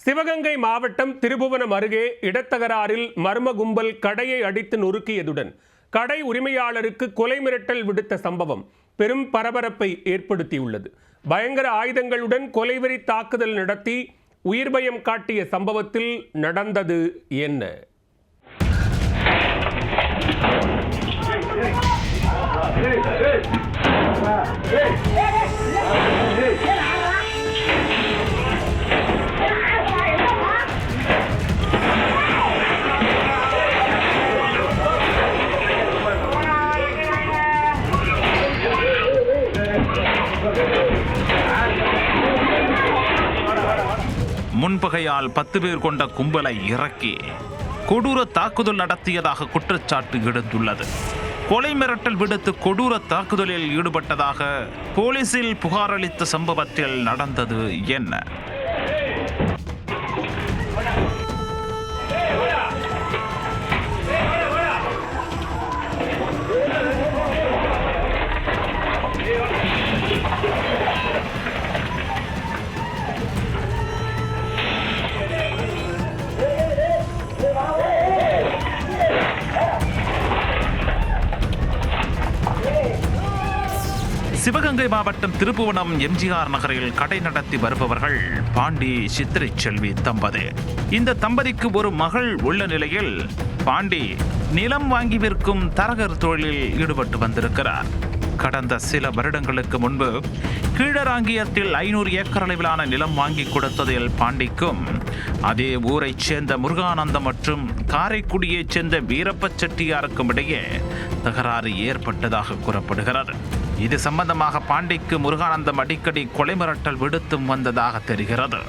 சிவகங்கை மாவட்டம் திருபுவனம் அருகே இடத்தகராறில் மர்ம கும்பல் கடையை அடித்து நொறுக்கியதுடன் கடை உரிமையாளருக்கு கொலை மிரட்டல் விடுத்த சம்பவம் பெரும் பரபரப்பை ஏற்படுத்தியுள்ளது. பயங்கர ஆயுதங்களுடன் கொலைவெறி தாக்குதல் நடத்தி உயிர் பயம் காட்டிய சம்பவத்தில் நடந்தது என்ன? முன்பகையால் 10 பேர் கொண்ட கும்பலை இறக்கி கொடூர தாக்குதல் நடத்தியதாக குற்றச்சாட்டு எழுந்துள்ளது. கொலை மிரட்டல் விடுத்து கொடூர தாக்குதலில் ஈடுபட்டதாக போலீசில் புகார் அளித்த சம்பவத்தில் நடந்தது என்ன? சிவகங்கை மாவட்டம் திருபுவனம் எம்ஜிஆர் நகரில் கடை நடத்தி வருபவர்கள் பாண்டி சித்திரை செல்வி தம்பதி. இந்த தம்பதிக்கு ஒரு மகள் உள்ள நிலையில் பாண்டி நிலம் வாங்கி விற்கும் தரகர் தொழிலில் ஈடுபட்டு வந்திருக்கிறார். கடந்த சில வருடங்களுக்கு முன்பு கீழராங்கியத்தில் 500 ஏக்கர் அளவிலான நிலம் வாங்கி கொடுத்ததில் பாண்டிக்கும் அதே ஊரைச் சேர்ந்த முருகானந்தம் மற்றும் காரைக்குடியைச் சேர்ந்த வீரப்ப செட்டியாருக்கும் இடையே தகராறு ஏற்பட்டதாக கூறப்படுகிறது. இது சம்பந்தமாக பாண்டிக்கு முருகானந்தம் அடிக்கடி கொலை மிரட்டல் விடுத்தும் வந்ததாக தெரிகிறது.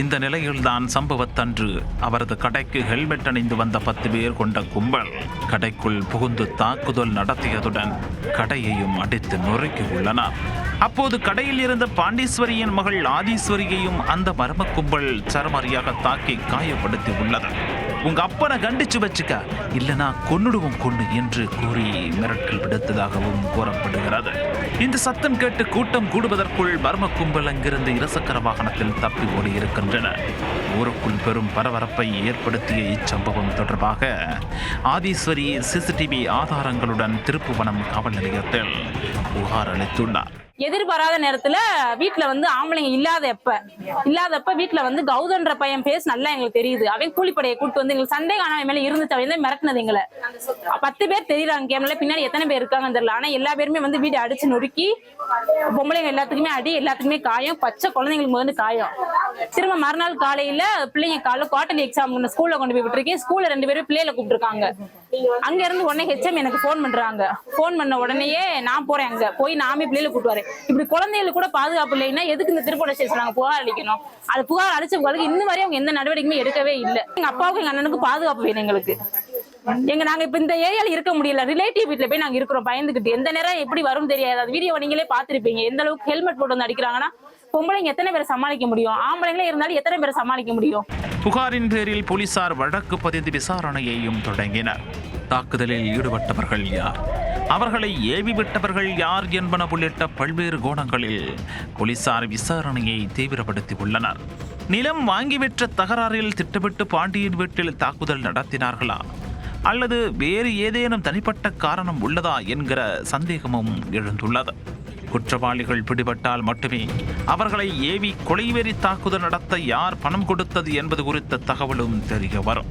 இந்த நிலையில்தான் சம்பவத்தன்று அவரது கடைக்கு ஹெல்மெட் அணிந்து வந்த 10 பேர் கொண்ட கும்பல் கடைக்குள் புகுந்து தாக்குதல் நடத்தியதுடன் கடையையும் அடித்து நொறுக்கி உள்ளனர். அப்போது கடையில் இருந்த பாண்டீஸ்வரியின் மகள் ஆதீஸ்வரியையும் அந்த மர்ம கும்பல் சரமாரியாக தாக்கி காயப்படுத்தி உள்ளது. உங்க அப்பனை கண்டிச்சு வச்சுக்க, இல்லனா கொன்னுடுவோம் கொண்டு என்று கூறி மிரட்டல் விடுத்ததாகவும் கூறப்படுகிறது. இந்த சத்தம் கேட்டு கூட்டம் கூடுவதற்குள் மர்ம கும்பல் அங்கிருந்து இருசக்கர வாகனத்தில் தப்பி ஓடி இருக்கின்றன. ஊருக்குள் பெரும் பரபரப்பை ஏற்படுத்திய இச்சம்பவம் தொடர்பாக ஆதீஸ்வரி சிசிடிவி ஆதாரங்களுடன் திருப்புவனம் காவல் நிலையத்தில் புகார் அளித்துள்ளார். எதிர்பாராத நேரத்துல வீட்டுல ஆம்பளைங்க இல்லாதப்ப வீட்டுல கௌதன்ற பையன் பேச நல்லா எங்களுக்கு தெரியுது. அவன் கூலிப்படையை கூட்டு எங்களுக்கு சந்தேகம் ஆனா மேல இருந்துச்சு. அவன் மிரட்டினது எங்களை 10 பேர் தெரியுறாங்க. கேம்ல பின்னாடி எத்தனை பேர் இருக்காங்கன்னு தெரியல. ஆனா எல்லா பேருமே வீடு அடிச்சு நொறுக்கி பொம்பளைங்க எல்லாத்துக்குமே அடி, எல்லாத்துக்குமே காயம், பச்சை குழந்தைங்களுக்கு காயம். திரும்ப மறுநாள் காலையில பிள்ளைங்க காலைல குவார்டர்லி எக்ஸாம் ஸ்கூல்ல கொண்டு போய் விட்டுருக்கேன். ஸ்கூல்ல 2 பேரும் பிள்ளைகளை கூப்பிட்டுருக்காங்க. அங்க இருந்து உடனே ஹெச்எம் எனக்கு போன் பண்றாங்க. போன் பண்ண உடனேயே நான் போறேன். அங்க போய் நாமே பிள்ளைகளை கூட்டு வரேன். இப்படி குழந்தைகளுக்கு கூட பாதுகாப்பு இல்லைன்னா எதுக்கு இந்த திருப்பூர் ஸ்டேஷன் நாங்க புகார் அளிக்கணும்? அது புகார் அளிச்ச பிறகு இன்னும் வரையும் அவங்க எந்த நடவடிக்கையுமே எடுக்கவே இல்லை. எங்க அப்பாவுக்கும் எங்க அண்ணனுக்கும் பாதுகாப்பு வேணும் எங்களுக்கு. நாங்க இப்ப இந்த ஏரியால இருக்க முடியல. ரிலேட்டிவ் வீட்டுல போய் நாங்க இருக்கிறோம் பயந்துகிட்டு. எந்த நேரம் எப்படி வரும் தெரியாது. அது வீடியோ நீங்களே பாத்துருப்பீங்க. எந்த அளவுக்கு ஹெல்மெட் போட்டு அடிக்கிறாங்கன்னா பொம்பளைங்க எத்தனை பேரை சமாளிக்க முடியும்? ஆம்பளைங்களே இருந்தாலும் எத்தனை பேரை சமாளிக்க முடியும்? புகாரின் பேரில் போலீசார் வழக்கு பதிந்து விசாரணையையும் தொடங்கினர். தாக்குதலில் ஈடுபட்டவர்கள் யார், அவர்களை ஏவி விட்டவர்கள் யார் என்பன உள்ளிட்ட பல்வேறு கோணங்களில் போலீசார் விசாரணையை தீவிரப்படுத்தி உள்ளனர். நிலம் வாங்கிவிட்ட தகராறில் திட்டமிட்டு பாண்டியின் வீட்டில் தாக்குதல் நடத்தினார்களா அல்லது வேறு ஏதேனும் தனிப்பட்ட காரணம் உள்ளதா என்கிற சந்தேகமும் எழுந்துள்ளது. குற்றவாளிகள் பிடிபட்டால் மட்டுமே அவர்களை ஏவி கொலைவெறி தாக்குதல் நடத்த யார் பணம் கொடுத்தது என்பது குறித்த தகவலும் தெரிய வரும்.